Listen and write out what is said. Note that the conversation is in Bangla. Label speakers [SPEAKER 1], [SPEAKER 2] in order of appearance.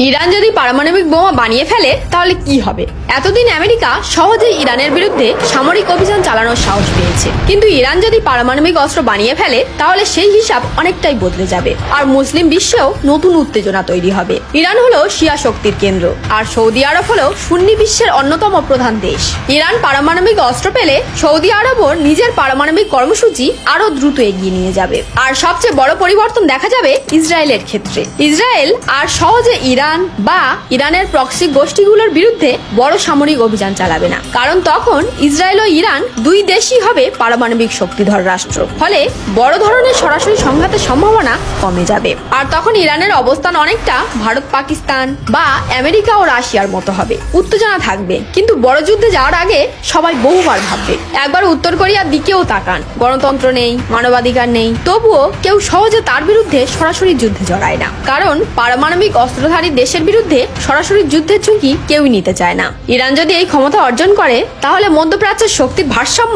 [SPEAKER 1] ইরান যদি পারমাণবিক বোমা বানিয়ে ফেলে তাহলে কি হবে? এতদিন আমেরিকা সহজেই ইরানের বিরুদ্ধে সামরিক অভিযান চালানোর সাহস পেয়েছে, কিন্তু ইরান যদি পারমাণবিক অস্ত্র বানিয়ে ফেলে তাহলে সেই হিসাব অনেকটাই বদলে যাবে, আর মুসলিম বিশ্বেও নতুন উত্তেজনা তৈরি হবে। ইরান হলো শিয়া শক্তির কেন্দ্র, আর সৌদি আরব হলো সুন্নি বিশ্বের অন্যতম প্রধান দেশ। ইরান পারমাণবিক অস্ত্র পেলে সৌদি আরবও নিজের পারমাণবিক কর্মসূচি আরো দ্রুত এগিয়ে নিয়ে যাবে। আর সবচেয়ে বড় পরিবর্তন দেখা যাবে ইসরায়েলের ক্ষেত্রে। ইসরায়েল আর সহজে ইরান বা ইরানের প্রক্সি গোষ্ঠীগুলোর বিরুদ্ধে বড় সামরিক অভিযান চালাবে না, কারণ তখন ইসরায়েল ও ইরান দুই দেশই হবে পারমাণবিক শক্তিধর রাষ্ট্র। ফলে বড় ধরনের সরাসরি সংঘাতের সম্ভাবনা কমে যাবে। আর তখন ইরানের অবস্থান অনেকটা ভারত পাকিস্তান বা আমেরিকা ও রাশিয়ার মতো হবে। উত্তেজনা থাকবে, কিন্তু বড় যুদ্ধে যাওয়ার আগে সবাই বহুবার ভাববে। একবার উত্তর কোরিয়ার দিকেও তাকান, গণতন্ত্র নেই, মানবাধিকার নেই, তবুও কেউ সহজে তার বিরুদ্ধে সরাসরি যুদ্ধে জড়ায় না, কারণ পারমাণবিক অস্ত্রধারী দেশের বিরুদ্ধে সরাসরি যুদ্ধের ঝুঁকি কেউই নিতে চায় না। ইরান যদি এই ক্ষমতা অর্জন করে তাহলে মধ্যপ্রাচ্যের শক্তির ভারসাম্য